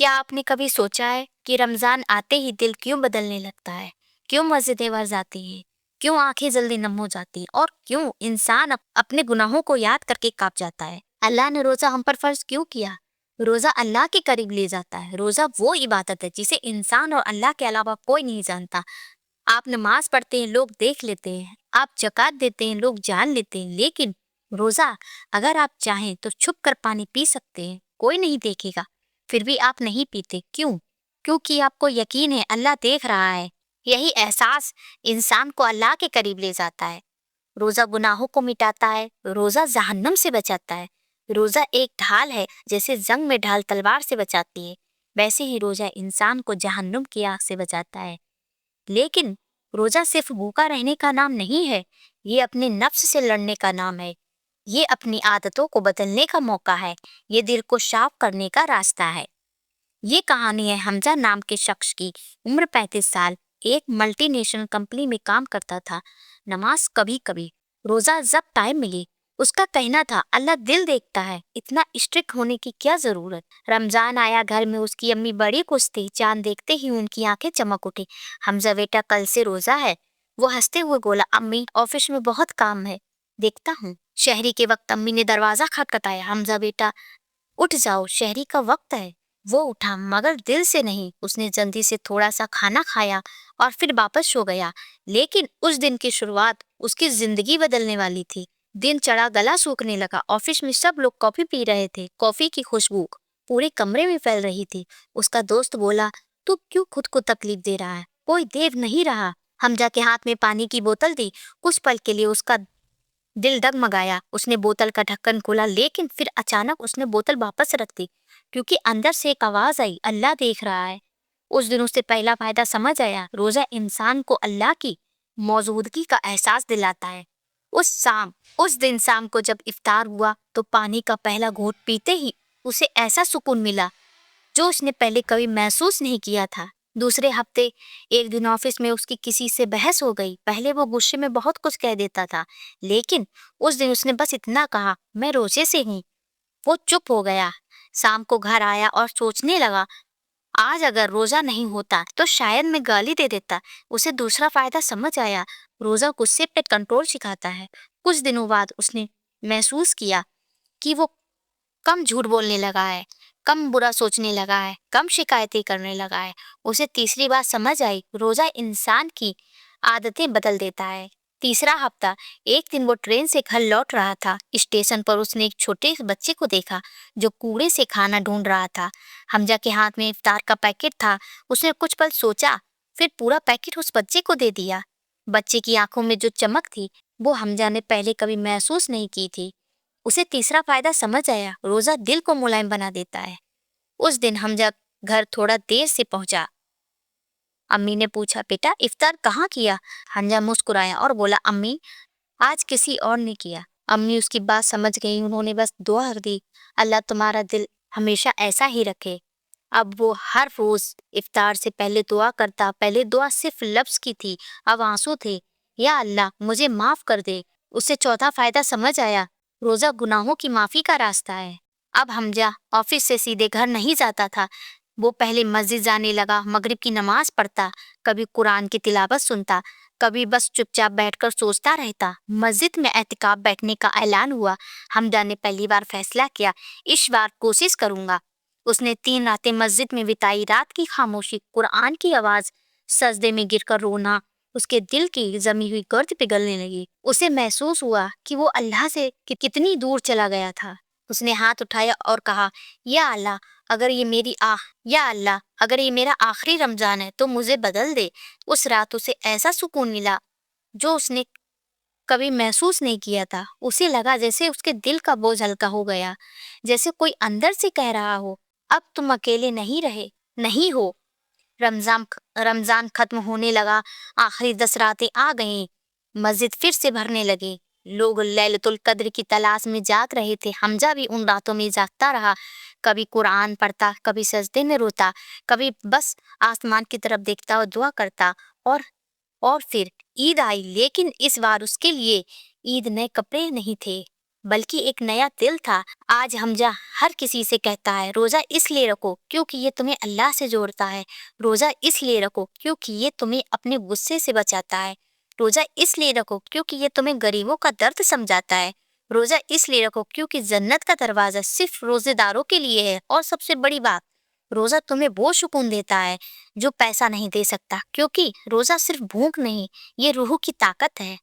کیا آپ نے کبھی سوچا ہے کہ رمضان آتے ہی دل کیوں بدلنے لگتا ہے؟ کیوں مسجدیں بھر جاتی ہیں؟ کیوں آنکھیں جلدی نم ہو جاتی ہیں؟ اور کیوں انسان اپنے گناہوں کو یاد کر کے کانپ جاتا ہے؟ اللہ نے روزہ ہم پر فرض کیوں کیا؟ روزہ اللہ کے قریب لے جاتا ہے۔ روزہ وہ عبادت ہے جسے انسان اور اللہ کے علاوہ کوئی نہیں جانتا۔ آپ نماز پڑھتے ہیں، لوگ دیکھ لیتے ہیں، آپ زکوٰۃ دیتے ہیں، لوگ جان لیتے ہیں، لیکن روزہ اگر آپ چاہیں تو چھپ کر پانی پی سکتے ہیں، کوئی نہیں دیکھے گا، پھر بھی آپ نہیں پیتے۔ کیوں؟ کیونکہ آپ کو یقین ہے اللہ دیکھ رہا ہے۔ یہی احساس انسان کو اللہ کے قریب لے جاتا ہے۔ روزہ گناہوں کو مٹاتا ہے، روزہ جہنم سے بچاتا ہے۔ روزہ ایک ڈھال ہے، جیسے جنگ میں ڈھال تلوار سے بچاتی ہے، ویسے ہی روزہ انسان کو جہنم کی آگ سے بچاتا ہے۔ لیکن روزہ صرف بھوکا رہنے کا نام نہیں ہے، یہ اپنے نفس سے لڑنے کا نام ہے، یہ اپنی عادتوں کو بدلنے کا موقع ہے، یہ دل کو صاف کرنے کا راستہ ہے۔ یہ کہانی ہے حمزہ نام کے شخص کی۔ عمر 35 سال، ایک ملٹی نیشنل کمپنی میں کام کرتا تھا۔ نماز کبھی کبھی، روزہ جب ٹائم ملے۔ اس کا کہنا تھا اللہ دل دیکھتا ہے، اتنا اسٹرکٹ ہونے کی کیا ضرورت۔ رمضان آیا، گھر میں اس کی امی بڑی خوش تھی۔ چاند دیکھتے ہی ان کی آنکھیں چمک اٹھی۔ حمزہ بیٹا کل سے روزہ ہے؟ وہ ہنستے ہوئے بولا امی آفس میں بہت کام ہے، دیکھتا ہوں۔ شہری کے وقت امی نے دروازہ کھٹکھٹایا۔ حمزہ بیٹا اٹھ جاؤ، شہری کا وقت ہے۔ وہ اٹھا مگر دل سے نہیں۔ اس نے جلدی سے تھوڑا سا کھانا کھایا اور پھر واپس سو گیا۔ لیکن اس دن کی شروعات اس کی زندگی بدلنے والی تھی۔ دن چڑھا، گلا سوکھنے لگا۔ آفس میں سب لوگ کافی پی رہے تھے، کافی کی خوشبو پورے کمرے میں پھیل رہی تھی۔ اس کا دوست بولا تو کیوں خود کو تکلیف دے رہا ہے، کوئی دیر نہیں رہا۔ حمزہ کے ہاتھ میں پانی کی بوتل دی۔ کچھ پل کے لیے اس کا دل ڈگمگایا۔ اس نے بوتل کا ڈھکن کھولا، لیکن پھر اچانک اس نے بوتل واپس رکھ دی، کیونکہ اندر سے ایک آواز آئی اللہ دیکھ رہا ہے۔ اس دن اسے پہلا فائدہ سمجھ آیا، روزہ انسان کو اللہ کی موجودگی کا احساس دلاتا ہے۔ اس دن شام کو جب افطار ہوا تو پانی کا پہلا گھونٹ پیتے ہی اسے ایسا سکون ملا جو اس نے پہلے کبھی محسوس نہیں کیا تھا۔ دوسرے ہفتے ایک دن آفس میں اس کی کسی سے بحث ہو گئی۔ پہلے وہ غصے میں بہت کچھ کہہ دیتا تھا، لیکن اس دن اس نے بس اتنا کہا میں روزے سے ہوں۔ وہ چپ ہو گیا۔ شام کو گھر آیا اور سوچنے لگا آج اگر روزہ نہیں ہوتا تو شاید میں گالی دے دیتا۔ اسے دوسرا فائدہ سمجھ آیا، روزہ غصے پہ کنٹرول سکھاتا ہے۔ کچھ دنوں بعد اس نے محسوس کیا کہ وہ کم جھوٹ بولنے لگا ہے، کم برا سوچنے لگا ہے، کم شکایتیں کرنے لگا ہے۔ اسے تیسری بات سمجھ آئی، روزہ انسان کی عادتیں بدل دیتا ہے۔ تیسرا ہفتہ، ایک دن وہ ٹرین سے گھر لوٹ رہا تھا۔ اسٹیشن پر اس نے ایک چھوٹے بچے کو دیکھا جو کوڑے سے کھانا ڈھونڈ رہا تھا۔ حمزہ کے ہاتھ میں افطار کا پیکٹ تھا۔ اس نے کچھ پل سوچا، پھر پورا پیکٹ اس بچے کو دے دیا۔ بچے کی آنکھوں میں جو چمک تھی وہ حمزہ نے پہلے کبھی محسوس نہیں کی تھی۔ اسے تیسرا فائدہ سمجھ آیا، روزہ دل کو ملائم بنا دیتا ہے۔ اس دن حمزہ گھر تھوڑا دیر سے پہنچا۔ امی نے پوچھا بیٹا افطار کہاں کیا؟ حمزہ مسکرایا اور بولا امی آج کسی اور نے کیا۔ امی اس کی بات سمجھ گئی، انہوں نے بس دعا دی اللہ تمہارا دل ہمیشہ ایسا ہی رکھے۔ اب وہ ہر روز افطار سے پہلے دعا کرتا۔ پہلے دعا صرف لفظ کی تھی، اب آنسو تھے، یا اللہ مجھے معاف کر دے۔ اسے چوتھا فائدہ سمجھ آیا، روزہ گناہوں کی معافی کا راستہ ہے۔ اب حمزہ آفس سے سیدھے گھر نہیں جاتا تھا، وہ پہلے مسجد جانے لگا، مغرب کی نماز پڑھتا، کبھی قرآن کی تلاوت سنتا، کبھی بس چپ چاپ بیٹھ کر سوچتا رہتا۔ مسجد میں اعتکاف بیٹھنے کا اعلان ہوا۔ حمزہ نے پہلی بار فیصلہ کیا اس بار کوشش کروں گا۔ اس نے 3 راتیں مسجد میں بتائی۔ رات کی خاموشی، قرآن کی آواز، سجدے میں گر کر رونا، اس کے دل کی جمی ہوئی گرد پگھلنے لگی۔ اسے محسوس ہوا کہ وہ اللہ سے کتنی دور چلا گیا تھا۔ اس نے ہاتھ اٹھایا اور کہا یا اللہ اگر یہ میرا آخری رمضان ہے تو مجھے بدل دے۔ اس رات اسے ایسا سکون ملا جو اس نے کبھی محسوس نہیں کیا تھا۔ اسے لگا جیسے اس کے دل کا بوجھ ہلکا ہو گیا، جیسے کوئی اندر سے کہہ رہا ہو اب تم اکیلے نہیں ہو۔ رمضان ختم ہونے لگا، آخری 10 راتیں آ گئیں، مسجد پھر سے بھرنے لگے، لوگ لیلۃ القدر کی تلاش میں جاگ رہے تھے۔ حمزہ بھی ان راتوں میں جاگتا رہا، کبھی قرآن پڑھتا، کبھی سجدے میں روتا، کبھی بس آسمان کی طرف دیکھتا اور دعا کرتا۔ اور پھر عید آئی، لیکن اس بار اس کے لیے عید نئے کپڑے نہیں تھے، بلکہ ایک نیا دل تھا۔ آج حمزہ ہر کسی سے کہتا ہے روزہ اس لیے رکھو کیونکہ یہ تمہیں اللہ سے جوڑتا ہے، روزہ اس لیے رکھو کیونکہ یہ تمہیں اپنے غصے سے بچاتا ہے، روزہ اس لیے رکھو کیونکہ یہ تمہیں غریبوں کا درد سمجھاتا ہے، روزہ اس لیے رکھو کیونکہ جنت کا دروازہ صرف روزے داروں کے لیے ہے۔ اور سب سے بڑی بات، روزہ تمہیں وہ سکون دیتا ہے جو پیسہ نہیں دے سکتا، کیونکہ روزہ صرف بھوک نہیں، یہ روح کی طاقت ہے۔